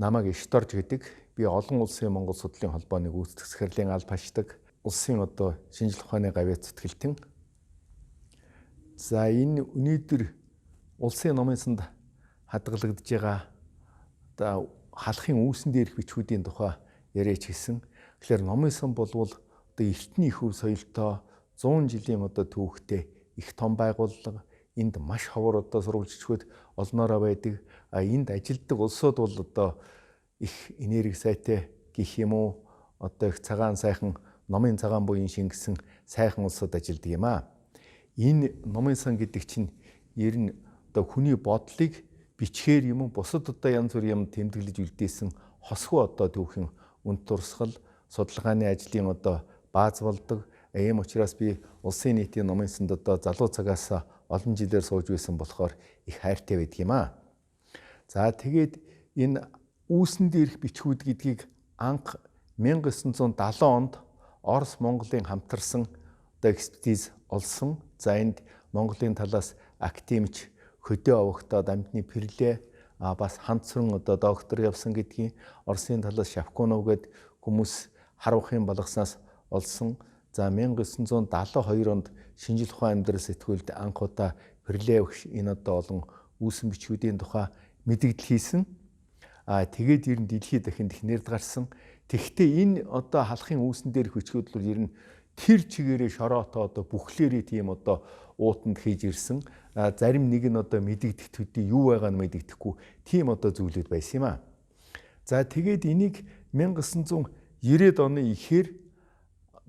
намайг Ишторж гэдэг би олон улсын Монгол судлалын холбооны гүйцэтгэх захирлын алба хашдаг улсын шинжлэх ухааны гавьяа зүтгэлтэн. За энэ өнөөдөр улсын номын санд хадгалагдж байгаа халахын үүсэн дээрх бичгүүдийн тухай яриач хэлсэн. Тэгэхээр номын сан болвол эртний их хөв соёлтой 100 жилийн түүхтэй их том байгууллага, энд маш ховор сурвалжчгүүд олноороо байдаг. Энд ажилддаг улсууд бол их энерги сайтай гэх юм уу, их цагаан сайхан номын цагаан буян шингэсэн сайхан улсууд ажилддаг юм аа. Энэ номын сан гэдэг чинь ер нь хүний бодлыг бичгээр юм уу бусад янз бүрийн юм тэмдэглэж үлдээсэн хосхоо түүхэн үнд турсгал судалгааны ажлын бааз болдог. Ийм учраас би улсын нийтийн номын санд залуу цагаас олон жилээр сууж байсан болохоор их хайртай байдаг юм аа. За тэгээд энэ үүсэн дээрх бичгүүд гэдгийг анх 1970 онд Орос Монголын хамтарсан экспертиз олсон. За энд Монголын талаас академич хөдөө авахтаа амьтны Перле бас ханцран доктор явсан гэдгийг, Оросын талаас Шавкунов гээд хүмүүс харавхын балгаснаас олсон. За 1972 онд шинжлэх ухааны амьдрал сэтгүүлд анх удаа Перле энэ олон үүсэн бичгүүдийн тухай мэдээлэл хийсэн. Тэгээд ер нь дэлхийд дахинд их нэрд гарсан. Тэгэхдээ энэ халахын үүсэн дээрх бичгүүд бол ер нь тэр чигээрээ шороотоо бүхлээрээ тийм уутанд хийж ирсэн. Зарим нэг нь мэдэгдэх төдий юу байгааг нь мэдэгдэхгүй тийм зүйлүүд байсан юм аа. За тэгээд энийг 1990-ад оны ихээр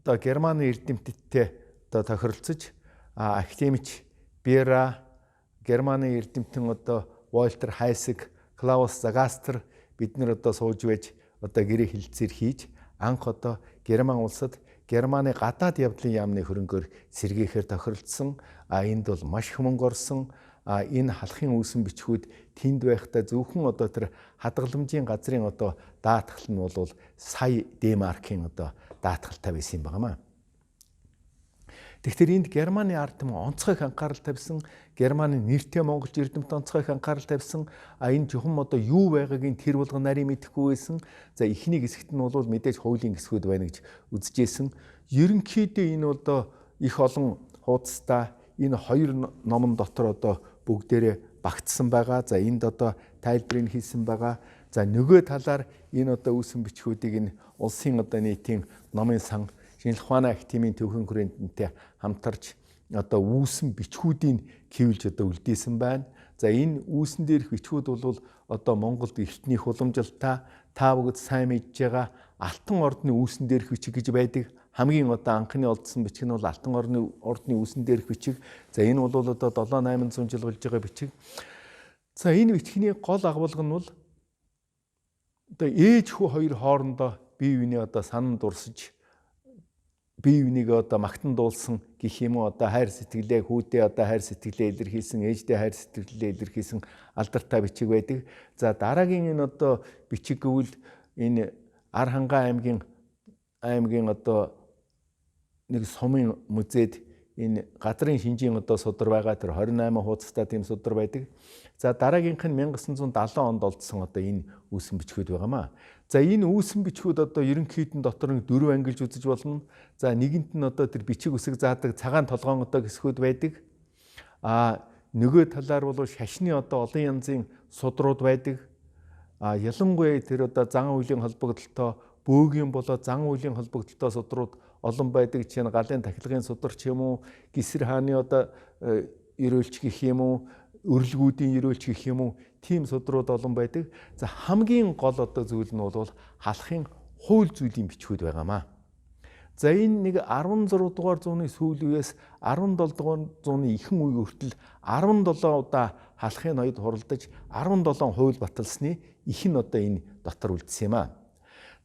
Германы эрдэмтдтэй тохиролцож академич Бера, Германы эрдэмтэн Вольтер Хайсек, Клаус Загастер бид нар сууж байж гэрээ хэлэлцээр хийж анх Герман улсад Германы гадаад явдлын яамны хөрөнгөөр сэргээхээр тохиролцсон. Энд бол маш хэмнэн орсон. Энэ халахын үүсэн бичгүүд тэнд байхдаа зөвхөн тэр хадгаламжийн газрын даатгал нь бол сая D-маркийн даатгалтай байсан юм байна. Тэгэхээр энд Германы ард түмэн онцгой их анхаарал тавьсан, Германы нэртэй монголч эрдэмт онцгой их анхаарал тавьсан. Энэ жихэн юу байгаагийн тэр болгон нарийн мэдэхгүй байсан. За эхний хэсэгт нь бол мэдээж хуулийн хэсгүүд байна гэж үзэжсэн. Ерөнхийдөө энэ их олон хуудастай энэ хоёр номон дотор бүгдээрээ багтсан байгаа. За энд тайлбарыг хийсэн байгаа. За нөгөө талаар энэ үүсэн бичгүүдийг энэ улсын нийтийн номын сан шинжлэх ухааны академийн төвхөн хүрээндэнтэй хамтарч үүсэн бичгүүдийн хэвлж үлдээсэн байна. За энэ үүсэн дээрх бичгүүд бол Монголд эртнийх уламжилтаа та бүгд сайн мэдж байгаа Алтан ордны үүсэн дээрх бичиг гэж байдаг. Хамгийн анхны олдсон бичиг нь бол Алтан ордны үүсэн дээрх бичиг. За энэ бол 7-800 жил болж байгаа бичиг. За энэ бичгийн гол агуулга нь бол ээж хүү хоёр хоорондоо бие биенээ санан дурсаж бие биенийг магтан дуулсан гэх юм уу хайр сэтгэлээ хүүдээ хайр сэтгэлээ илэрхийлсэн, ээждээ хайр сэтгэлээ илэрхийлсэн алдартай бичиг байдаг. За дараагийн энэ бичиг гэвэл энэ Архангай аймгийн нэг сумын музейд энэ газрын шинжийн судар байгаа тэр 28 хуудастай тийм судар байдаг. За дараагийнх нь 1970 онд олдсон энэ үүсэн бичгүүд байгаамаа. За энэ үүсэн бичгүүд ерөнхийдөө дотор нэг 4 ангилж үзэж болно. За нэгэнт нь тэр бичиг үсэг заадаг цагаан толгоон хэсгүүд байдаг. Нөгөө талаар бол шашны олон янзын судрууд байдаг. Ялангуяа тэр зан үйлийн холбогдлолтой бөөгийн болоод зан үйлийн холбогдлолтой судрууд олон байдаг. Жишээ нь галын тахилгын судар ч юм уу, Гисэр хааны ерөөлч гэх юм уу, өрлгүүдийн ерөөлч гэх юм уу, тийм судрууд олон байдаг. За хамгийн гол зүйл нь бол халахын хууль зүйлийн бичгүүд байгаамаа. За энэ нэг 16 дугаар зууны сүүл үеэс 17 дугаар зууны ихэнх үе хүртэл 17 удаа халахын ноёд хуралдаж 17 хууль баталсны их нь энэ дотор үлдсэн юм аа.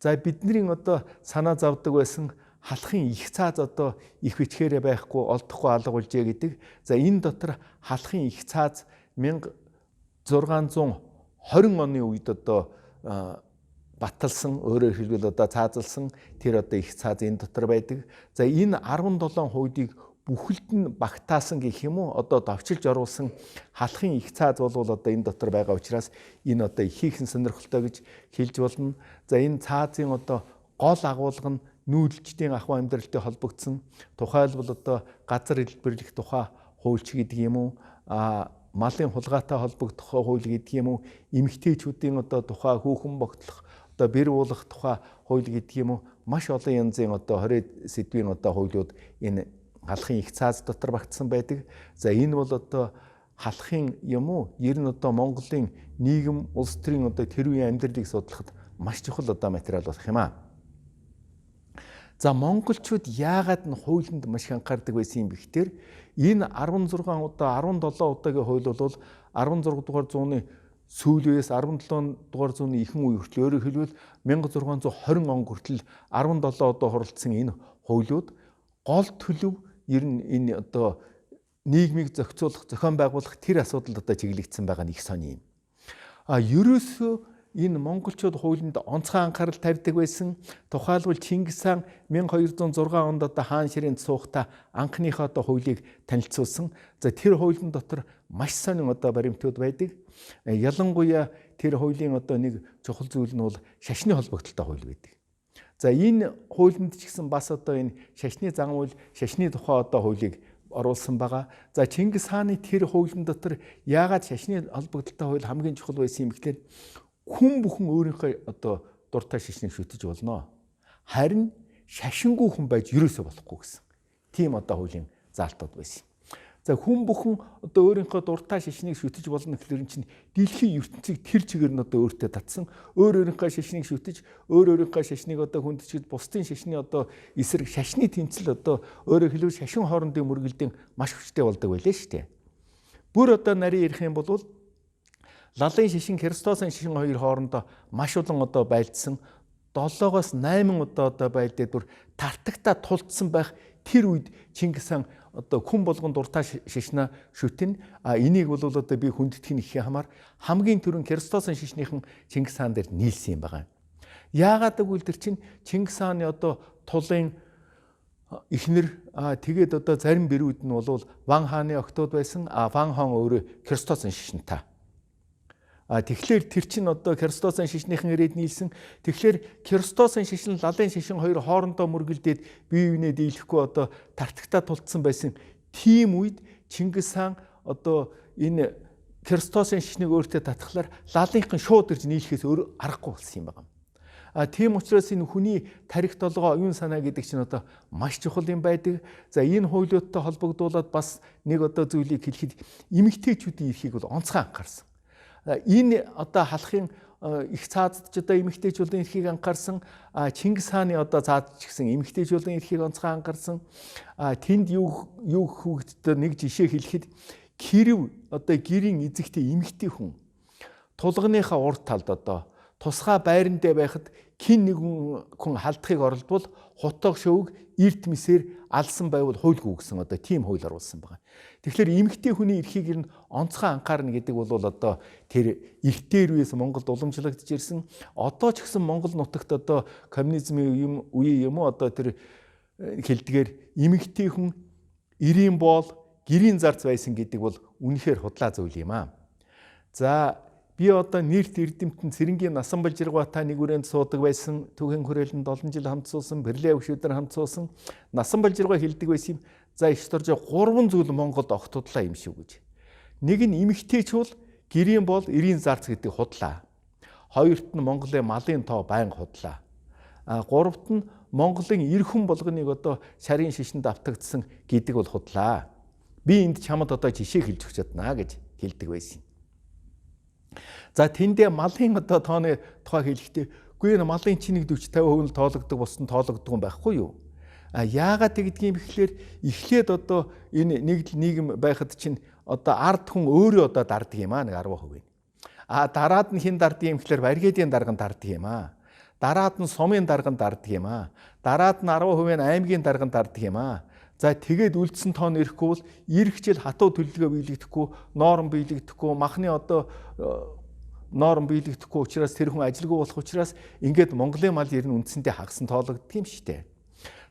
За бидний санаа завдаг байсан халахын их цааз их бичгээрээ байхгүй олдохгүй алга болжээ гэдэг. За энэ дотор халахын их цааз 1620 оны үед баталсан, өөрөөр хэлбэл цаазалсан тэр их цааз энэ дотор байдаг. За энэ 17 хуудийг бүхэлд нь багтаасан гэх юм уу одоо давчилж оруулсан халахын их цааз бол одоо энэ дотор байгаа учраас энэ одоо ихийнхэн сонирхолтой гэж хэлж болно. За энэ цаазын одоо гол агуулга нь нүүдэлчдийн ахуй амьдралтай холбогдсон. Тухайлбал одоо газар хэлбэрлэх тухай хуульч гэдэг юм уу, малын хулгайтай холбогдох хууль гэдэг юм уу, эмэгтэйчүүдийн одоо тухай хүүхэн богтлох, одоо бэр уулах тухай хууль гэдэг юм уу, маш олон янзын одоо 20 сэдвийн одоо хуулиуд энэ халахын их цааз дотор багтсан байдаг. За энэ бол одоо халахын юм уу, ер нь одоо Монголын нийгэм улс төрийн одоо тэр үеийн амьдралыг судлахад маш чухал одоо материал болох юм аа. За монголчууд яагаад н хуулинд маш их анхаардаг байсан юм бэ гэхээр энэ 16 удаа 17 удаагийн хууль бол 16 дугаар зууны сүүл үеэс 17 дугаар зууны ихэнх үе хүртэл өөрөөр хэлбэл 1620 он хүртэл 17 удаа хуралдсан энэ хуулиуд гол төлөв ер нь энэ одоо нийгмийг зохицуулах, зохион байгуулах тэр асуудалд одоо чиглэгдсэн байгаа нэг сони юм. Ерөөсөө энэ монголчууд хуулинд онцгой анхаарал тавьдаг байсан. Тухайлбал Чингис хаан 1206 онд одоо хаан ширээнд суухдаа анхныхаа одоо хуулийг танилцуулсан. За тэр хуулийн дотор маш сонин одоо баримтууд байдаг. Ялангуяа тэр хуулийн одоо нэг чухал зүйл нь бол шашны холбогдлолтой хууль байдаг. За энэ хуулинд ч гэсэн бас одоо энэ шашны зан үйл, шашны тухай одоо хуулийг оруулсан байгаа. За Чингис хааны тэр хуулийн дотор яагаад шашны холбогдлолтой хууль хамгийн чухал байсан юм гэхээр хүн бүхэн өөрийнхөө одоо дуртай шашныг шүтэж болно. Харин шашингүй хүн байж ерөөсөө болохгүй гэсэн. Тийм одоо хуулийн заалтууд байсан. За хүн бүхэн одоо өөрийнхөө дуртай шашныг шүтэж болно гэхлээр чинь дэлхийн ертөнцийг тэр чигээр нь одоо өөртөө татсан. Өөрийнхөө шашныг шүтэж, өөрийнхөө шашныг одоо хүндчихэд бусдын шашны одоо эсрэг шашны тэмцэл одоо өөрөөр хэлбэл шашин хоорондын мөргөлдийн маш хүчтэй болдог байлээ шүү дээ. Бүр одоо нарийн ярих юм бол лалын шашин, Христосын шашин хоёр хоорондоо маш олон одоо байлдсан 7-8 одоо байлдээ дүр тартагта тулдсан байх тэр үед Чингис хаан одоо хүн болгон дуртай шашнаа шүтэн. Энийг бол одоо би хүндэтгэх их хамаар хамгийн түрүүн Христосын шашныхан Чингис хаан дээр нийлсэн юм байна. Яагаад гэвэл тэр чинь Чингис хааны одоо тулын эхнэр тэгээд одоо зарим бэрүүд нь бол Ван хааны октод байсан. Ван хаан өөрөө Христосын шашинтай. Тэгэхээр тэр чинь одоо Христосын шашныхан ирээд нийлсэн. Тэгэхээр Христосын шашин, лалын шашин хоёр хоорондоо мөргөлдөөд бие биенээ дийлэхгүй одоо тартагтаа тулцсан байсан. Тийм үед Чингис хаан одоо энэ Христосын шашныг өөртөө татхлаар лалынхан шууд ирж нийлэхээс өөр аргагүй болсон юм байна. Тийм учраас энэ хүний тарих толгой, оюун санаа гэдэг чинь одоо маш чухал юм байдаг. За энэ хуулиудтай холбогдуулаад бас нэг одоо зүйлийг хэлэхэд эмэгтэйчүүдийн эрхийг бол онцгой анхаарсан. Энэ одоо халахын их цаазд ч одоо эмэгтэйчүүдийн эрхийг анхаарсан. Чингис хааны одоо цаазд ч гэсэн эмэгтэйчүүдийн эрхийг онцгой анхаарсан. Тэнд юу хүүхдэд нэг жишээ хэлэхэд Кирв одоо гэрийн эзэгтэй эмэгтэй хүн тулганыхаа урд талд одоо тусгай байран дээр байхад хин нэг хүн халдахыг оролдвол хутга шөвөг эрт мисээр алсан байвал хуйлгүй гэсэн одоо тийм хууль оруулсан байна. Тэгэхээр эмэгтэй хүний эрхийг нь онцгой анхаарна гэдэг бол одоо тэр эртээр үеэс Монголд уламжлагдж ирсэн. Одоо ч гэсэн Монгол нутагт одоо коммунизмын үе юм уу одоо тэр хэлдгээр эмэгтэй хүн эрийн боол гэрийн зарц байсан гэдэг бол үнэхээр худлаа зүйл юм аа. За би одоо нэрт эрдэмтэн Цэрэнгийн насан балжиргаатай нэг хүрээнд суудаг байсан. Түүхэн хүрээлэнд олон жил хамт суусан, Бэрлээ өвшүүдээр хамт суусан. Насан балжиргаа хэлдэг байсан юм. За иш дорж 3 зүйл Монголд огтудлаа юм шүү гэж. Нэг нь эмэгтэйч бол гэрийн бол эрийн зарц гэдэг худлаа. Хоёрт нь Монголын малын тоо байнга худлаа. Гуравт нь Монголын эр хүн болгоныг одоо шарын шишинд автагдсан гэдэг бол худлаа. Би энд чамд одоо жишээ хэлж өгч чаднаа гэж хэлдэг байсан. За тэндээ малын одоо тооны тухай хэлэхдээ үгүй энэ малын чинийг 40-50% нь тоологдог болсон тоологдог юм байхгүй юу? Яагаад тэгдгийг бэхлээр эхлээд одоо энэ нэг нийгэм байхад чинь одоо ард хүн өөрөө одоо дарддаг юм аа нэг 10%. Дараад нь хэн дарддаг юм гэхлээр баригедийн дарган дарддаг юм аа. Дараад нь сумын дарган дарддаг юм аа. Дараад нь 10% нь аймгийн дарган дарддаг юм аа. За тэгээд үлдсэн тоон ирэхгүй бол ирэх жил хатуу төлөлгөө биелэгдэхгүй, норм биелэгдэхгүй, махны одоо норм биелэгдэхгүй учраас тэр хүн ажилгүй болох учраас ингээд Монголын мал ер нь үндсэндээ хагасан тоологддог юм шүү дээ.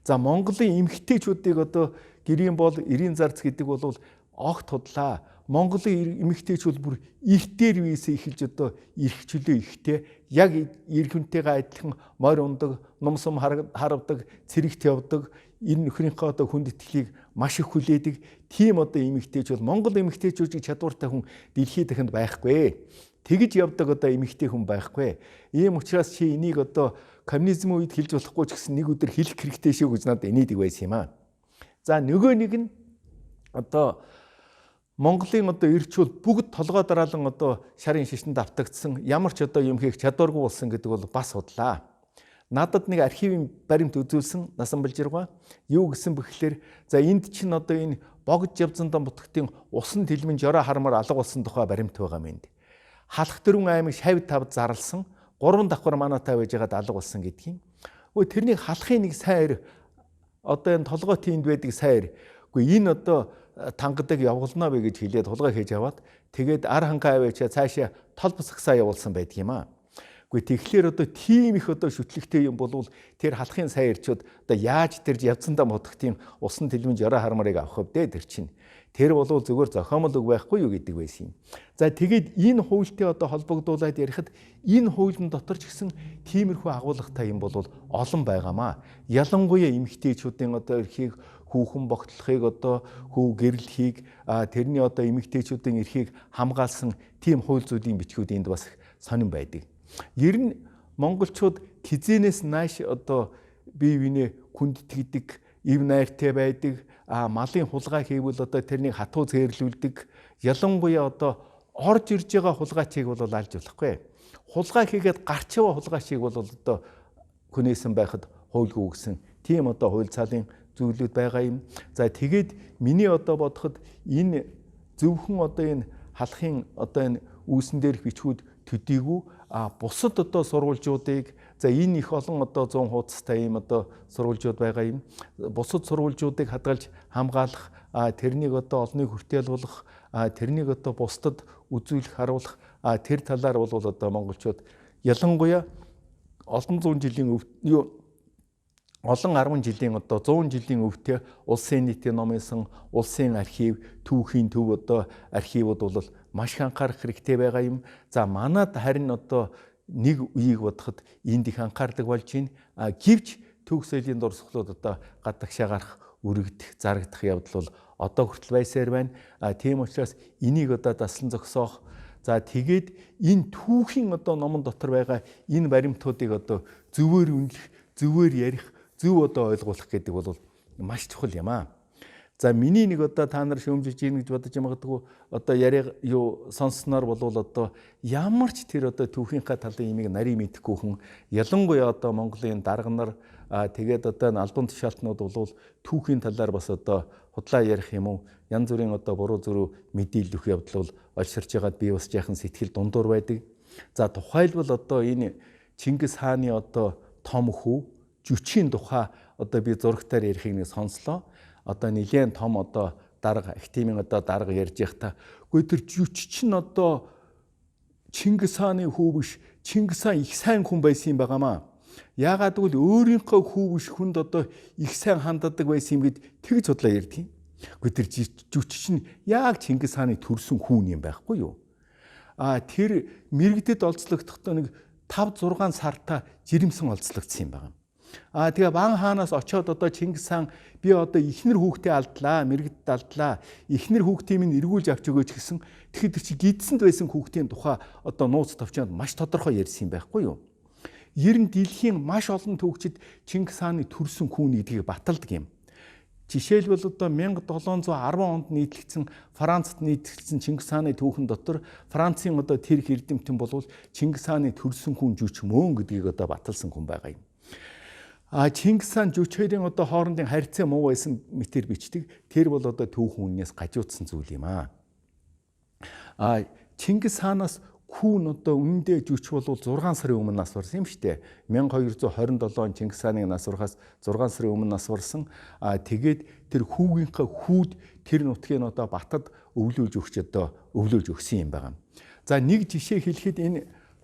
За Монголын эмэгтэйчүүдийг одоо гэрийн бол эрийн зарц гэдэг бол огт худлаа. Монголын эмэгтэйчүүд бүр эртээр үеэсээ эхэлж одоо эрх чөлөө ихтэй яг эр хүнтэйгээ адилхан морь ундаг, нумсам харавдаг, цэрэгт явдаг, энэ нөхрийнхөө одоо хүндэтгэлийг маш их хүлээдэг. Тийм одоо эмэгтэйч бол Монгол эмэгтэйчүүдийн чадвартай хүн дэлхийд дахинд байхгүй. Тэгж явдаг одоо эмэгтэй хүн байхгүй. Ийм учраас чи энийг одоо коммунизм үед хэлж болохгүй ч гэсэн нэг өдөр хэлэх хэрэгтэй шүү гэж надад инээдэг байсан юм аа. За нөгөө нэг нь одоо Монголын одоо эрчүүл бүгд толгой дараалан одоо шарын шишинд автагдсан, ямар ч одоо юм хийх чадваргүй болсон гэдэг бол бас худлаа. Надад нэг архивын баримт үзүүлсэн Насан Балжиргаа юу гэсэн бэхлээр за энд чинь одоо энэ богд Жавзандан бутгтын усан тэлмэн жороо хармаар алга болсон тухай баримт байгаа юм энд. Халах дөрвөн аймаг шавь тавд зарласан 3 давхар манаатай байж байгаад алга болсон гэдгийг. Өө тэрнийг халахын нэг сайр одоо энэ толгой тийнд байдаг сайр. Үгүй энэ одоо тангадаг явуулнаа вэ гэж хэлээд тулгай хийж аваад тэгээд ар хангаа аваачаа цаашаа тол босгосаа явуулсан байдаг юм аа. Үгүй тэгэхээр одоо тийм их одоо шүтлэгтэй юм болвол тэр халахын сайрчууд одоо яаж тэр Явцандаа модхтын усан тэлмэн жороо хармарыг авах вэ тэр чинь. Тэр бол зөвхөн зохиомл үг байхгүй юу гэдэг байсан юм. За тэгээд энэ хуультай одоо холбогдуулаад ярихад энэ хуулийн дотор ч гэсэн тиймэрхүү агуулгатай юм бол олон байгаамаа. Ялангуяа эмэгтэйчүүдийн одоо эрхийг хүүхэн богтлохыг одоо хүү гэрлэхийг тэрний одоо эмэгтэйчүүдийн эрхийг хамгаалсан тийм хууль зүйн бичгүүд энд бас сонирн байдаг. Ер нь монголчууд хизэнээс нааш одоо бие биенээ хүндэтгдэг, ив найртай байдаг, малын хулгай хийвэл одоо тэрнийг хатуу зээрлүүлдэг. Ялангуяа одоо орж ирж байгаа хулгайчийг бол алж болохгүй. Хулгай хийгээд гарч яваа хулгайчийг бол одоо хүнээсэн байхад хуульгүй гэсэн тийм одоо хууль цаалын зүйлүүд байгаа юм. За тэгээд миний одоо бодоход энэ зөвхөн одоо энэ халахын одоо энэ үүсэн дээрх бичгүүд төдийгүй бусад одоо сурвалжуудыг за энэ их олон одоо 100 хуудастай юм одоо сурвалжууд байгаа юм. Бусад сурвалжуудыг хадгалж хамгаалах, тэрнийг одоо олныг хүртэйлүүлэх, тэрнийг одоо бусдад үзүүлэх, харуулах тэр талаар бол одоо монголчууд ялангуяа олон 10 жилийн одоо 100 жилийн өвтө улсын нийтийн номын сан, улсын архив, түүхийн төв одоо архивууд бол маш их анхаарах хэрэгтэй байгаа юм. За манад харин одоо нэг үеийг бодоход энд их анхаардаг болж байна. Гэвч төгс соёлын дурсгалууд одоо гадагшаа гарах, өргөдөх, зарагдах явдал бол одоо хүртэл байсаар байна. Тийм учраас энийг одоо даслан зогсоох. За тэгээд энэ түүхийн одоо номон дотор байгаа энэ баримтуудыг одоо зөвөр үнэлэх, зөвөр ярих, зөв одоо ойлгуулах гэдэг бол маш чухал юм аа. За миний нэг одоо та нар шөөмжилж ийн гэж бодож магадгүй одоо яриа юу сонссноор бол одоо ямар ч тэр одоо түүхийнхаа талын имийг нарийн мэдэхгүй хүн ялангуяа одоо Монголын дарга нар тэгээд одоо албан тушаалтнууд бол түүхийн талаар бас одоо худлаа ярих юм уу янз бүрийн одоо буруу зөрүү мэдээлэл өгөх явдал бол олширч байгаад би бас яахан сэтгэл дундуур байдаг. За тухайлбал одоо энэ Чингис хааны одоо том хүү жүчийн тухай одоо би зурагтаар ярихыг нэг сонслоо. Одоо нэлээд том одоо дарга активын одоо дарга ярьж байхдаа үгүй тэр жүч чинь одоо Чингис хааны хүү биш, Чингис хаан их сайн хүн байсан юм байгаамаа. Яагаад гэвэл өөрийнхөө хүү биш хүнд одоо их сайн ханддаг байсан юм гэд тэгж судлаа ярьдгийг. Үгүй тэр жүч чинь яг Чингис хааны төрсөн хүн юм байхгүй юу? Тэр мэрэгдэд олзлогдохдоо нэг 5-6 сартаа жирэмсэн олзлогдсон юм байна. Тэгээ Ван хаанаас очиод одоо Чингис хаан би одоо ихнэр хүүхдээ алдлаа, мэрэгдэд алдлаа. Ихнэр хүүхдээ минь эргүүлж авч өгөөч гэсэн. Тэгэхээр тэр чи гидсэнд байсан хүүхдийн тухай одоо нууц товчонд маш тодорхой ярьсан юм байхгүй юу? Ер нь дэлхийн маш олон түүхчид Чингис хааны төрсөн хүн гэдгийг баталдаг юм. Жишээлбэл одоо 1710 онд нийтлэгдсэн Францад нийтлэгдсэн Чингис хааны түүхэн дотор Францын одоо тэр эрдэмтэн болвол Чингис хааны төрсөн хүн жүч мөн гэдгийг одоо баталсан хүн байгаа юм. Чингис хаан жүч хоёрын одоо хоорондын харьцаа муу байсан мэтэр бичдэг. Тэр бол одоо түүхэн үннээс гажуудсан зүйл юм аа. Чингис хаанаас хүүн одоо үндэ жүч бол 6 сарын өмнө нас барсан юм штэ. 1227 он Чингис хааны нас барахаас 6 сарын өмнө нас барсан. Тэгээд тэр хүүгийнхээ хүүд тэр нутгийн одоо батад өвлүүлж өгсөн юм байна. За нэг жишээ хэлэхэд энэ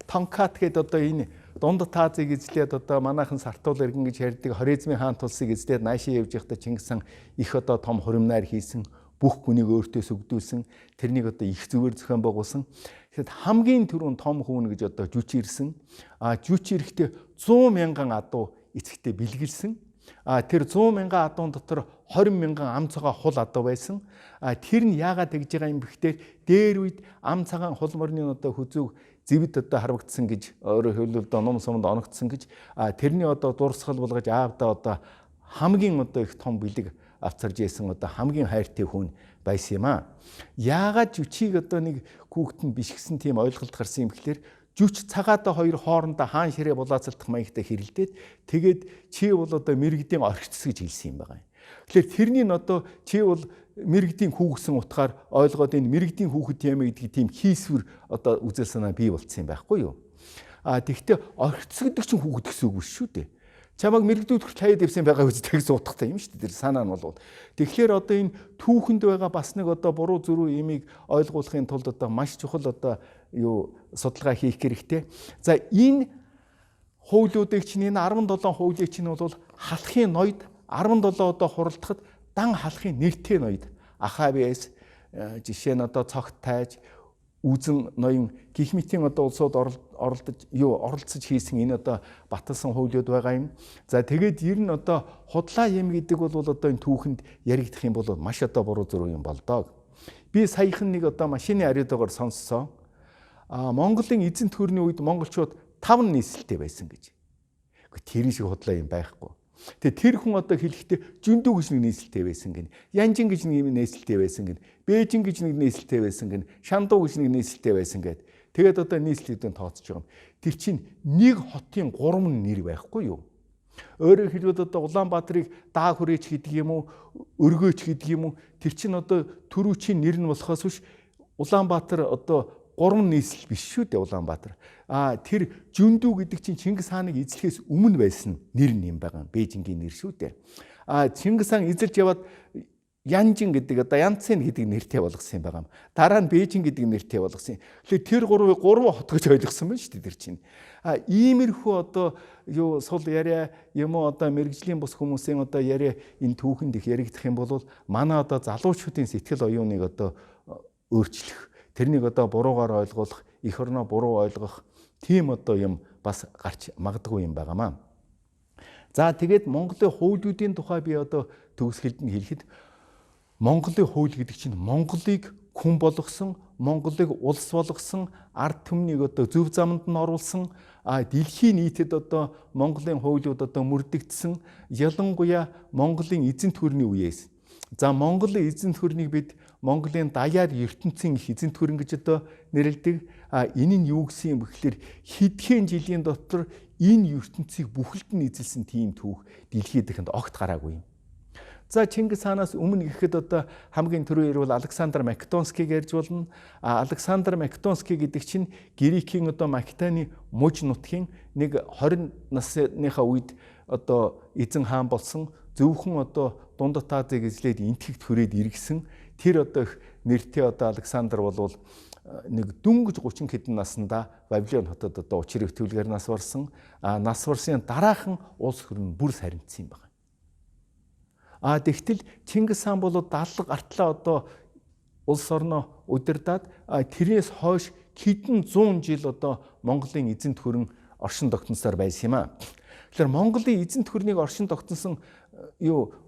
Тонкат гэдэг одоо энэ Дунд Таазыг эзлээд одоо манайхан Сартуул иргэн гэж ярьдаг Хорезмын хаан тулсыг эзлээд наашаа явж байхдаа Чингис хаан их одоо том хуримнаар хийсэн, бүх хүнийг өөртөөс өгдүүлсэн, тэрнийг одоо их зүгээр зохион байгуулсан. Тэгэхэд хамгийн түрүүн том хүүн гэж одоо жүч ирсэн. Жүч ирэхдээ 100 мянган адуу эцэгтэй бэлгэлсэн. Тэр 100 мянган адуун дотор 20 мянган ам цагаан хул адуу байсан. Тэр нь яагаад тэгж байгаа юм бэхтээ дээр үед ам цагаан хул морны одоо хүзүүг зэвд одоо харагдсан гэж өөрөөр хэлбэл ном сумд оногдсон гэж тэрний одоо дурсгал болгож аавда одоо хамгийн одоо их том бэлэг авцарж ийсэн одоо хамгийн хайртай хүн байсан юм аа. Яагаад жүчийг одоо нэг хүүхэд нь биш гэсэн тийм ойлголт гарсан юм гэхэлэр жүч цагаатаа хоёр хоорондоо хаан ширээ булаацалдах маягтай хэрэлдээд тэгээд чи бол одоо мэрэгдийн орхицс гэж хэлсэн юм байна. Тэгэхээр тэрний нь одоо чи бол мэрэгдийн хүү гэсэн утгаар ойлгоод энэ мэрэгдийн хүүхэд юм гэдгийг тийм хийсвэр одоо үзэл санаа бий болцсон юм байхгүй юу? Тэгвэл орхицс гэдэг чинь хүүхэд гэсэн үг биш шүү дээ. Чамайг мэрэгдүүлэх таяад явсан байгаа үстэй гэсэн утгатай юм шүү дээ. Тэр санаа нь бол. Тэгэхээр одоо энэ түүхэнд байгаа бас нэг одоо буруу зөрүү имийг ойлгуулахын тулд одоо маш чухал одоо судалгаа хийх хэрэгтэй. За энэ хуулиудыг чинь энэ 17 хуулийг чинь бол халахын ноёд 17 одоо хуралдахад дан халахын нэртэй ноёд Ахавиас жишээ нь одоо цогт тайж үзэн ноён гих мэтийн одоо улсууд оролцож хийсэн энэ одоо баталсан хуулиуд байгаа юм. За тэгээд ер нь одоо худлаа юм гэдэг бол одоо энэ түүхэнд яригдах юм бол маш одоо буруу зөрүү юм болдог. Би саяхан нэг одоо машины ариутгаар сонссон. Монголын эзэн төрний үед монголчууд 5 нийслэлтэй байсан гэж. Тэр шиг худлаа юм байхгүй. Тэгээ тэр хүн одоо хэлэхдээ Жүндүү гэж нэг нийслэлтэй байсан гин. Янжин гэж нэг нийслэлтэй байсан гин. Бээжин гэж нэг нийслэлтэй байсан гин. Шандуу гэж нэг нийслэлтэй байсан гэд. Тэгээд одоо нийслэлүүдийн тооцож байгаа юм. Тэр чинь нэг хотын 3 нэр байхгүй юу? Өөрөөр хэлбэл одоо Улаанбаатарыг даа хүрээч гэдэг юм уу, өргөөч гэдэг юм уу? Тэр чинь одоо төрүүчийн нэр нь болохоос биш Улаанбаатар одоо 3 нийслэл биш шүү дээ Улаанбаатар. Тэр Жүндүү гэдэг чинь Чингис хааныг эзлэхээс өмнө байсан нэр юм байгаа. Бээжингийн нэр шүү дээ. Чингис хаан эзэлж яваад Янжин гэдэг одоо Янцэн гэдэг нэртэй болгосон юм байгаа. Дараа нь Бээжин гэдэг нэртэй болгосон. Тэгэхээр тэр 3 хот гэж ойлгосон байна шүү дээ тэр чинь. Иймэрхүү одоо сул яриа юм уу одоо мэрэгжлийн бус хүмүүсийн одоо яриа энэ түүхэнд их яригдах юм бол манай одоо залуучуудын сэтгэл оюуныг одоо өөрчлөх, тэрнийг одоо буруугаар ойлгох, эх орноо буруу ойлгох тийм одоо юм бас гарч магадгүй юм байгаамаа. За тэгээд Монголын хуулиудын тухай би одоо төгсгөлд нь хэлэхэд Монголын хууль гэдэг чинь Монголыг хүн болгосон, Монголыг улс болгосон, ард түмнийг одоо зөв заманд нь оруулсан, дэлхийн нийтэд одоо Монголын хуулиуд одоо мөрдөгдсөн, ялангуяа Монголын эзэн төрний үеэс. За Монголын эзэн төрнийг бид Монголын даяар ертөнцийн их эзэн төрн гэж одоо нэрлэдэг. Энэ нь юу гэсэн юм бэхлээр хэдхэн жилийн дотор энэ ертөнцийг бүхэлд нь эзэлсэн тийм түүх дэлхийд ихэнд огт гараагүй юм. За Чингис хаанаас өмнө гэхэд одоо хамгийн түрүү ирвэл Александр Македонскийг ярьж болно. Александр Македонский гэдэг чинь Грекийн одоо Македоны муж нутгийн нэг 20 насныхаа үед одоо эзэн хаан болсон. Зөвхөн одоо Дунд Таазыг эзлээд энтгэгт хүрээд иргэсэн. Тэр одоо их нэртэй одоо Александр бол нэг дөнгөж 30 хэдэн наснда Вавилон хотод одоо учир өвтөлгээр нас барсан. Нас барсны дараахан улс хөрн бүр сарницсан юм байна. Тэгтэл Чингис хаан бол 70 гартлаа одоо улс орноо удирдаад тэрнээс хойш хэдэн 100 жил одоо Монголын эзэнт хөрөн оршин тогтносоор байсан юм аа. Тэгэхээр Монголын эзэнт хөрнийг оршин тогтносон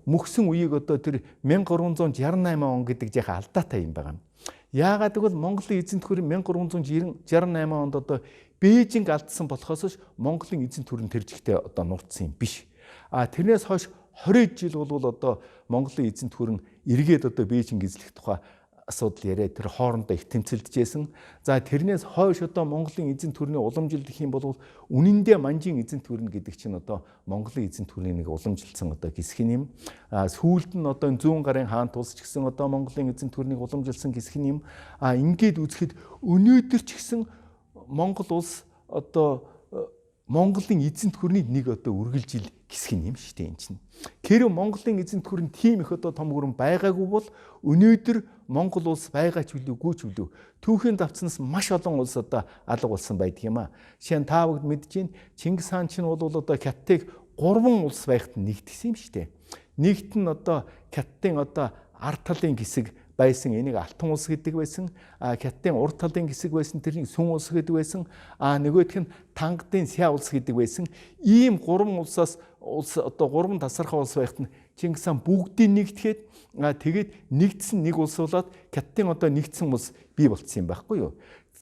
мөхсөн үеийг одоо тэр 1368 он гэдэг жаахан алдаатай юм байна. Яагаад гэвэл Монголын эзэнт хөрөн 1368 онд одоо Бээжинг алдсан болохоос Монголын эзэнт хөрөн тэр жигтэй одоо нууцсан юм биш. Тэрнээс хойш 20 жил бол одоо Монголын эзэнт хөрөн эргээд одоо Бээжинг эзлэх тухай асуудал яриа тэр хоорондоо их тэмцэлдэжсэн. За тэрнээс хойш одоо Монголын эзэнт хөрний уламжилт гэх юм бол үнэндээ манжийн эзэнт хөрн гэдэг чинь одоо Монголын эзэнт хөрний нэг уламжилсан одоо хэсэг юм. Сүүлд нь одоо 100 гарын хаан тулс ч гэсэн одоо Монголын эзэнт хөрнийг уламжилсан хэсэг юм. Ингээд үзэхэд өнөөдөр ч гэсэн Монгол улс одоо Монголын эзэнт хөрний нэг одоо үргэлжил хэсэг юм шүү дээ энэ чинь. Хэрэв Монголын эзэнт гүрэн тийм их одоо том гүрэн байгаагүй бол өнөөдөр Монгол улс байгаа ч үлээгүй ч үлээ. Түүхийн давцнаас маш олон улс одоо алга болсон байдаг юм аа. Жишээ нь та бүгд мэдж байна. Чингис хаан чинь бол одоо Хятадыг 3 улс байхад нэгдсэн юм шүү дээ. Нэгт нь одоо Хятадын одоо ард талын хэсэг байсан, энийг Алтан улс гэдэг байсан. Хятадын урд талын хэсэг байсан, тэрнийг Сүн улс гэдэг байсан. Нөгөөх нь Тангадын Ся улс гэдэг байсан. Ийм 3 улсаас одоо 3 тасархай улс байхад нь Чингис хаан бүгдийг нэгтгэхэд тэгээд нэгдсэн нэг улс болоод Хятадын одоо нэгдсэн улс бий болцсон юм байхгүй юу?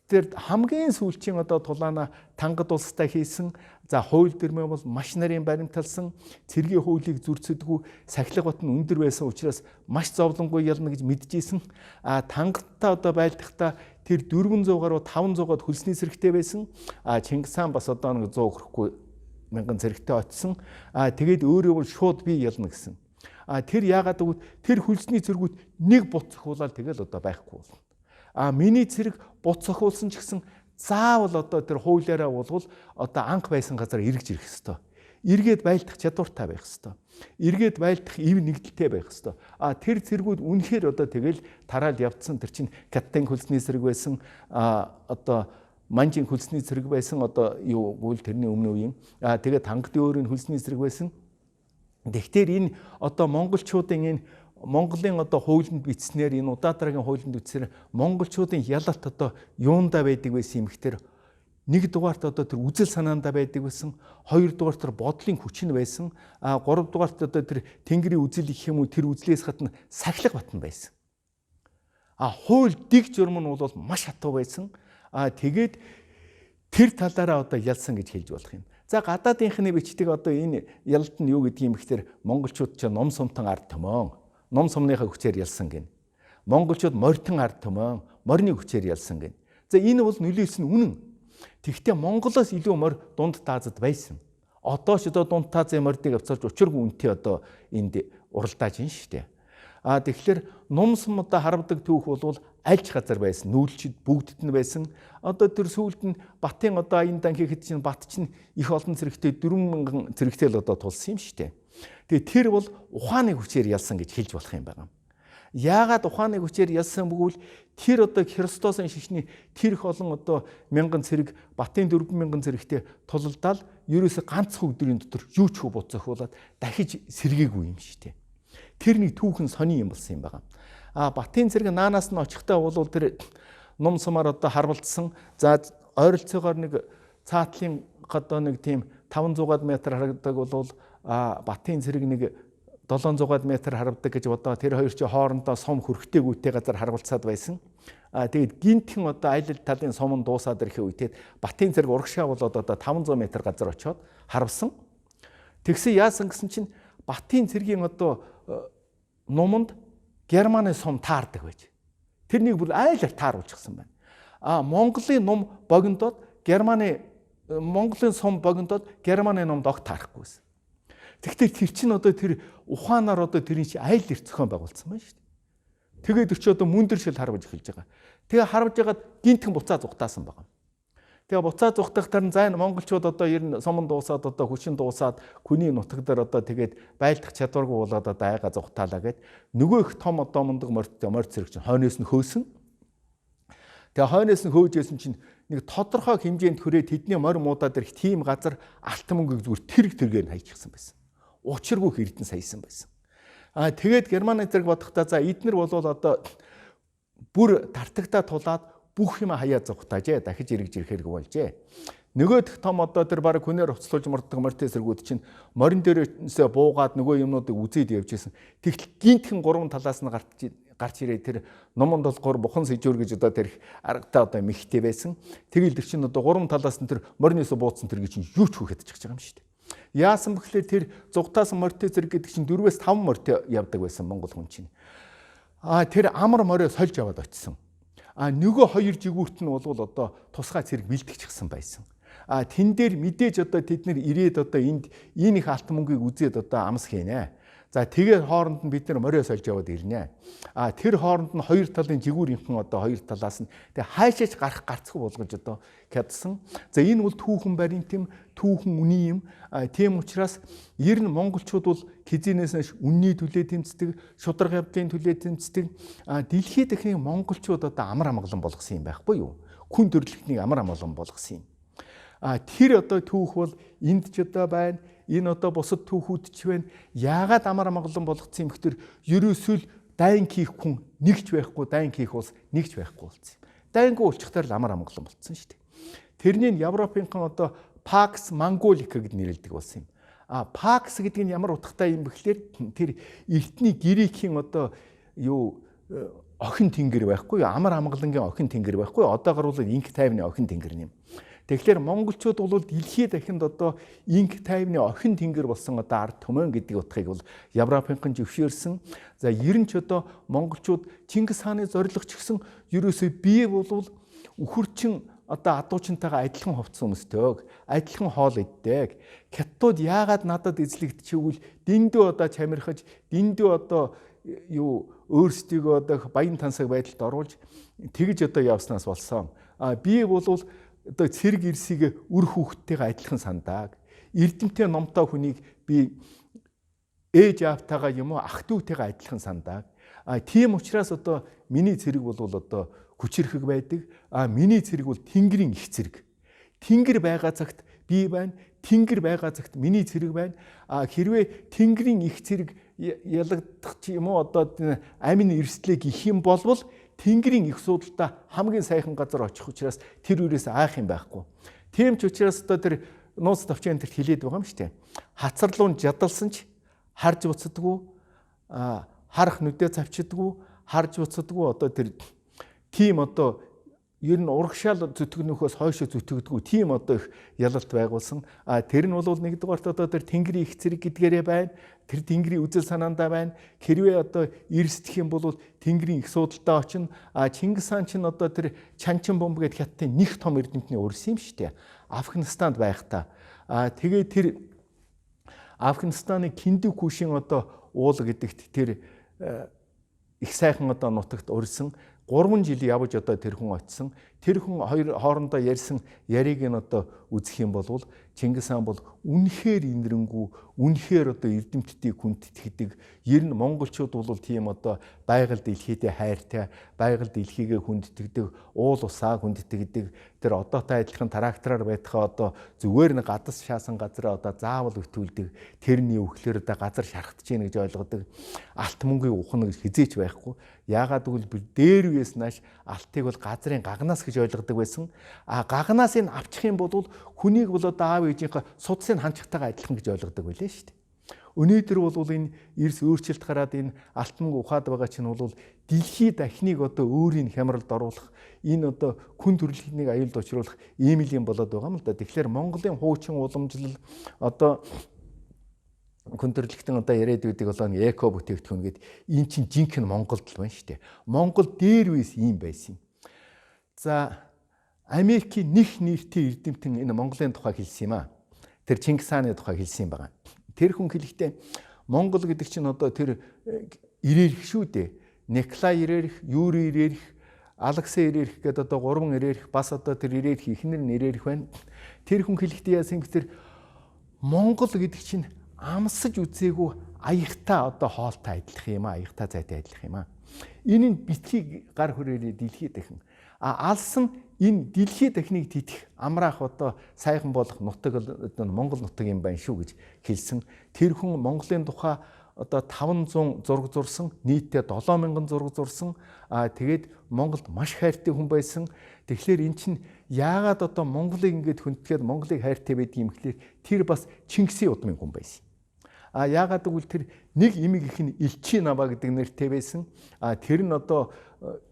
Тэр хамгийн сүүлчийн одоо тулаана Тангад улстай хийсэн. За хууль дөрмөө бол маш нарын баримталсан, цэргийн хуулийг зөрчсөдгүй, сахилга бат нь өндөр байсан учраас маш зовлонгүй ялна гэж мэдчихсэн. Тангадтай одоо байлдахдаа тэр 400 гаруй 500-аад хөлсний зэрэгтэй байсан. Чингис хаан бас одоо 100 хүрэхгүй мянган зэрэгтэй очсон. Тэгээд өөрөө бол шууд би ялна гэсэн. Тэр яагаад гэвэл тэр хөлсний зэргүүд нэг бут цохиулаад тэгэл одоо байхгүй болно. Миний зэрэг бут цохиулсан ч гэсэн заавал одоо тэр хуулиараа болвол одоо анх байсан газар эргэж ирэх ёстой. Эргээд байлдах чадвартай байх ёстой. Эргээд байлдах ив нэгдэлтэй байх ёстой. Тэр зэргүүд үнэхээр одоо тэгэл тараал явцсан. Тэр чинь Хятадын хөлсний зэрэг байсан. Одоо Манжийн хөлсний зэрэг байсан. Одоо юу гэвэл тэрний өмнө үеийн. Тэгээд Тангадын өөрийн хөлсний зэрэг байсан. Тэгэхээр энэ одоо монголчуудын энэ Монголын одоо хуулинд бичснээр энэ Удаадарагийн хуулинд бичснээр монголчуудын ялалт одоо юундаа байдаг байсан юм гэхээр нэг дугаарт одоо тэр үзэл санаандаа байдаг байсан, хоёр дугаарт тэр бодлын хүч нь байсан, гурав дугаарт одоо тэр тэнгэрийн үзэл гэх юм уу тэр үзлээс гадна сахилга батна байсан. Хууль дэг журам нь бол маш хатуу байсан. Тэгээд тэр талаараа одоо ялсан гэж хэлж болох юм. За гадаадынхны бичдэг одоо энэ ялалт нь юу гэдэг юм гэхээр монголчууд ч ном сумтан ард түмэн ном сумныхаа хүчээр ялсан гин. Монголчууд морьтон ард түмэн морины хүчээр ялсан гин. За энэ бол нөлөөлсөн үнэн. Тэгвэл Монголоос илүү морь дунд таазад байсан. Одоо ч одоо дунд таазын морьдыг авцарч учиргүй үнэтэй одоо энд уралдааж байна шүү дээ. Тэгэхээр ном сум одоо харавдаг түүх бол аль ч газар байсан. Нүүлчид бүгдд нь байсан. Одоо тэр сүүлд нь Батын одоо энэ дан хийхэд чинь Бат чинь их олон зэрэгтэй 4000 зэрэгтэй л одоо тулсан юм шүү дээ. Тэгээ тэр бол ухааны хүчээр ялсан гэж хэлж болох юм байна. Яагаад ухааны хүчээр ялсан бөгөөд тэр одоо Христосын шишний тэр их олон одоо 1000 цэрэг Батын 4000 цэрэгтэй тулалдаал ерөөсө ганцхан өдрийн дотор юу ч хөө буцахуулаад дахиж сэргээгүй юм шүү дээ. Тэрний түүхэн сони юм болсон юм байна. Батын цэрэг наанаас нь очихдаа бол тэр ном сумаар одоо харвалдсан. За ойролцоогоор нэг цаатлын одоо нэг тийм 500-аад метр харагдаг бол Батын цэрэг нэг 700-аад метр харагдаг гэж бодоо тэр хоёр чи хоорондоо сум хөрхтэйгүйтэй газар харгалцаад байсан. Тэгээд гинтхэн одоо айл талын сум дуусаад ирэхээ үедээ Батын цэрэг урагшаа болоод одоо 500 м газар очиод харвсан. Тэгсэн яасан гэсэн чинь Батын цэргийн одоо нуманд Германы сум таардаг байж. Тэрнийг бүр айлаар тааруулчихсан байна. Монголын нум богиндоод Монголын сум богиндоод Германы нумд огт таарахгүйсэн. Тэгтээ тэр чинь одоо тэр ухаанаар одоо тэрийн чи айл эрт зохион байгуулсан байна шүү дээ. Тэгээд өчөө одоо мөндөр шил харваж эхэлж байгаа. Тэгээ харваж ягаад гинтхэн буцаа зүхтаасан байгаа. Тэгээ буцаа зүхтахтар нь зайн монголчууд одоо ер нь суман дуусаад одоо хүчин дуусаад хүний нутаг дээр одоо тэгээд байлдах чадваргүй болоод одоо айгаа зүхтаалаа гэд нөгөө их том одоо мундаг морь зэрэг чинь хойноос нь хөөсөн. Тэгээ хойноос нь хөөжсэн чинь нэг тодорхой хэмжээнд хүрээд тэдний морь муудаад ирэх тийм газар алтан мөнгөийг зүгээр тэргээр нь хайчихсан байсан. Учиргүй эрдэн саясан байсан. Тэгээд Германы зэрэг бодохдоо за эднэр бол одоо бүр тартагтаа тулаад бүх юм хаяа зүхтаажээ. Дахиж эргэж ирэхээр болжээ. Нөгөөх том одоо тэр баг хүнээр уцлуулж морддог морьтой зэргүүд чинь морин дээрээсээ буугаад нөгөө юмнуудыг үзээд явж исэн. Тэгтэл гинтхэн гурван талаас нь гарч ирээ тэр номонд бол бухан сэжүүр гэж одоо тэр аргатай одоо михтэй байсан. Тэгэл тэр чинь одоо гурван талаас нь тэр моринээс бууцсан тэр чинь юу ч хүүхэд чиж байгаа юм шүү дээ. Яасан бэхлээр тэр зугтаасан морьтой зэрэг гэдэг чинь 4-5 морьтой явдаг байсан монгол хүн чинь. Тэр амар морио сольж яваад очсон. Нөгөө хоёр жигүүрт нь бол одоо тусгай цэрэг бэлтгэчихсэн байсан. Тэн дээр мэдээж одоо тэд нэр ирээд одоо энд энэ их алтан мөнгийг үзээд одоо амс хийнэ. За тэгээд хооронд нь бид нар морио сольж яваад ирнэ. Тэр хооронд нь хоёр талын жигүүрийнхэн одоо хоёр талаас нь тэг хайшаач гарах гарцгүй болгож одоо хядсан. За энэ бол түүхэн баримт юм, түүхэн үний юм. Тийм учраас ер нь монголчууд бол хизэнээс нь үнний төлөө тэмцдэг, шударга явдлын төлөө тэмцдэг. Дэлхийд дахин монголчууд одоо амар амгалан болгосон юм байхгүй юу? Хүн төрөлхтнийг амар амгалан болгосон юм. Тэр одоо түүх бол энд ч одоо байна. Энэ одоо бусад түүхүүд ч байна. Яагаад амар амгалан болгоцсон юм гэхээр ерөөсөө л дайн хийх хүн нэгч байхгүй, дайн хийх улс нэгч байхгүй болсон юм. Дайнгүй улчхтаар л амар амгалан болцсон шүү дээ. Тэрнийг Европынхан одоо Pax Mongolica гэд нэрлэдэг болсон юм. Pax гэдэг нь ямар утгатай юм бэ гэхээр тэр эртний Грекийн одоо охин тэнгэр байхгүй юу? Амар амгалангийн охин тэнгэр байхгүй юу? Одоогор бол инк тайвны охин тэнгэр юм. Тэгэхээр монголчууд бол дэлхийд дахинд одоо инк тайвны охин тэнгэр болсон одоо ард түмэн гэдэг утгыг бол Европынхан зөвшөөрсөн. За ер нь ч одоо монголчууд Чингис хааны зорилго ч гэсэн ерөөсөө бие бол үхэрчин одоо адуучинтайгаа адилхан хувцсан хүмүүстэйг, адилхан хоол иддэг. Хятадууд яагаад надад эзлэгдэчихвэл дэндүү одоо чамирхаж, дэндүү одоо өөрсдийгөө одоо баян тансаг байдалд оруулж тэгж одоо явснаас болсон. Би бол одоо цэрэг ирсийг үр хүүхдтэйгээ адилхан сандаг. Эрдэмтэй номтой хүнийг би ээж аавтайгаа юм уу ах дүүтэйгээ адилхан сандаг. Тийм учраас одоо миний цэрэг бол одоо хүчирхэг байдаг. Миний цэрэг бол тэнгэрийн их цэрэг. Тэнгэр байгаа цагт би байна. Тэнгэр байгаа цагт миний цэрэг байна. Хэрвээ тэнгэрийн их цэрэг ялагдах ч юм уу одоо амин эрсдлээ гэх юм болвол тэнгэрийн их судалтай хамгийн сайхан газар очих учраас тэр үрээс айх юм байхгүй. Тийм ч учраас одоо тэр нууц товчон энтерт хэлээд байгаа юм шүү дээ. Хацарлуун жадалсан ч харж буцдаггүй, харах нүдээ завчдаггүй, харж буцдаггүй одоо тэр тийм одоо ер нь урагшаал зүтгэнөхөөс хойшоо зүтгэдэггүй тийм одоо их ялалт байгуулсан. Тэр нь бол нэгдүгээрт одоо тэр тэнгэрийн их цэрэг гэдгээрээ байна. Тэр тэнгэрийн үзэл санаандаа байна. Хэрвээ одоо эрсдэх юм бол тэнгэрийн их судалтай очино. Чингис хаан ч одоо тэр Чанчин бомб гэдэг хятадын нэг том эрдэмтний урьсан юм шүү дээ. Афганистанд байхдаа. Тэгээ тэр Афганистаны Киндү Кушийн одоо уул гэдэгт тэр их сайхан одоо нутагт урьсан. 3 жил явж одоо тэр хүн очсон. Тэр хүн хоёр хоорондоо ярьсан яриг нь одоо үзэх юм бол Чингис хаан бол үнэхээр инэрэнгүү, үнэхээр одоо эрдэмтдийг хүндэтгдэг. Ер нь монголчууд бол тийм одоо байгаль дэлхийдээ хайртай, байгаль дэлхийгээ хүндэтгдэг, уул усаа хүндэтгдэг. Тэр одоотой адилхан трактороор байтахаа одоо зүгээр нэг гадас шаасан газараа одоо заавал өтүүлдэг. Тэрний өвхлөөр одоо газар шархтж гин гэж ойлгодог. Алт мөнгөийг ухна гэж хизээч байхгүй. Яагаад гэвэл дээр үеэс нааш алтыг бол газрын гагнаас гэж ойлгодог байсан. Гагнаас энэ авчих юм бол хүнийг бол одоо аав ээжийнхээ судсыг ханчтайгаа адилхан гэж ойлгодог байлээ шүү дээ. Өнөөдөр бол энэ эрс өөрчлөлт гараад энэ алт мөнгө ухаад байгаа чинь бол дэлхийд дахныг одоо өөрийн хямралд оруулах, энэ одоо хүн төрөлхтнийг аюулд учруулах ийм л юм болоод байгаа юм л да. Тэгэхээр Монголын хуучин уламжлал одоо хүн төрөлхтөн одоо яриад байдаг болоо эко бүтээгдэхүүн гэдэг энэ чинь жинхэнэ Монголд л байна шүү дээ. Монгол дээр үес ийм байсан юм. За Америкийн нэг нэртэй эрдэмтэн энэ Монголын тухай хэлсэн юм аа. Тэр Чингис хааны тухай хэлсэн юм байна. Тэр хүн хэлэхдээ Монгол гэдэг чинь одоо тэр ирээрх шүү дээ. Николай ирээрх, Юрий ирээрх, Алексей ирээрх гэдэг одоо 3 ирээрх бас одоо тэр ирээрх ихнэр нь ирээрх байна. Тэр хүн хэлэхдээ яасан гэхээр Монгол гэдэг чинь амсаж үзээгүй аягтай одоо хоолтой адилах юм аа, аягтай зайтай адилах юм аа. Энэ нь битгий гар хүрээлээ дэлхийд дахин алсан энэ дэлхийд дахныг тэтэх амраах одоо сайхан болох нутаг Монгол нутаг юм байна шүү гэж хэлсэн. Тэр хүн Монголын тухай одоо 500 зураг зурсан, нийтдээ 7000 зураг зурсан. Тэгээд Монголд маш хайртай хүн байсан. Тэгэхээр эн чинь яагаад одоо Монголыг ингэж хүндэтгээд Монголыг хайртай байдаг юм гэхлээр тэр бас Чингисийн удмын хүн байсан. Яагаад гэвэл тэр нэг имийг их нь Элчин намаа гэдэг нэртэй байсан. Тэр нь одоо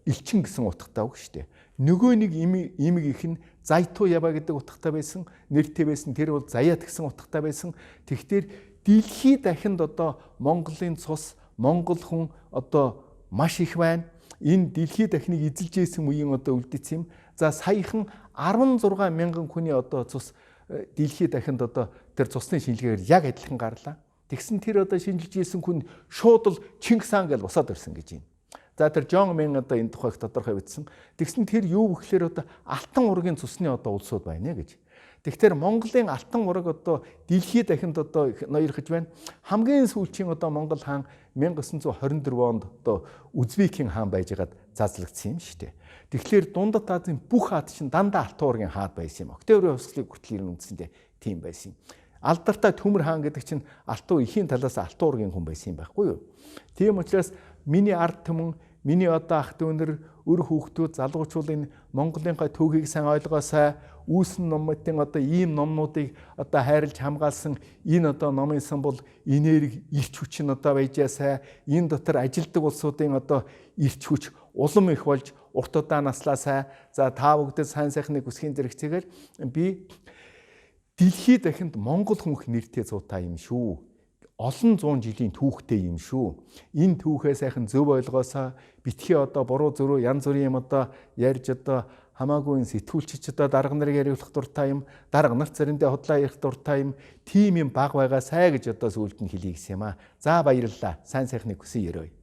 Элчин гэсэн утгатай үг шүү дээ. Нөгөө нэг имийг их нь Зайтуу Ява гэдэг утгатай байсан, нэртэй байсан. Тэр бол Заяат гэсэн утгатай байсан. Тэгэхээр дэлхийд дахинд одоо Монголын цус, монгол хүн одоо маш их байна. Энэ дэлхийд дахныг эзэлж ийсэн үеийн одоо үлдээсэн юм. За саяхан 16 мянган хүний одоо цус дэлхийд дахинд одоо тэр цусны шинжилгээгээр яг адилхан гарлаа. Тэгсэн тэр одоо шинжилж ийсэн хүн шууд л Чингис хаан гэж босоод ирсэн гэж байна. За тэр Жон Мэн одоо энэ тухайг тодорхой бичсэн. Тэгсэн тэр юу гэхээр одоо алтан ургийн цусны одоо улсууд байна гэж. Тэгэхээр Монголын алтан ураг одоо дэлхийд дахинд одоо ноёрхож байна. Хамгийн сүүлчийн одоо Монгол хаан 1924 онд одоо Узбекийн хаан байжгаад заслагдсан юм шүү дээ. Тэгэхээр Дундад Азийн бүх хаад чинь дандаа алтан ургийн хаад байсан юм. Октябрийн хувьсгалыг хүртэл ирэн үндсэндээ тийм байсан юм. Алдартай Төмөр хаан гэдэг чинь алтан эхийн талаас алтан ургийн хүн байсан юм байхгүй юу? Тийм учраас миний ард түмэн, миний одоо ах дүүнэр, өр хүүхдүүд, залуучууд энэ Монголынхаа түүхийг сайн ойлгоосай. Үүсэн номуудын одоо ийм номнуудыг одоо хайрлж хамгаалсан энэ одоо номын сан бол энерги ирч хүч нь одоо байжаасай. Энэ дотор ажилдаг улсуудын одоо ирч хүч улам их болж урт удаа наслаасай. За та бүгдээ сайн сайхныг хүсхийн зэрэгцээгээр би дэлхийд дахинд Монгол хүнх нэртэй зуутай юм шүү. Олон зуун жилийн түүхтэй юм шүү. Энэ түүхээ сайхан зөв ойлгоосоо битгий одоо буруу зөрүү янз бүрийн юм одоо ярьж одоо хамаагүй сэтгүүлчид одоо дарга нарыг яриулах дуртай юм, дарга нарт заримдаа худлаа ярих дуртай юм, тийм юм баг байгаасай гэж одоо сүулт нь хэлье гэсэн юм аа. За баярлалаа. Сайн сайхныг хүсэн ерөөе.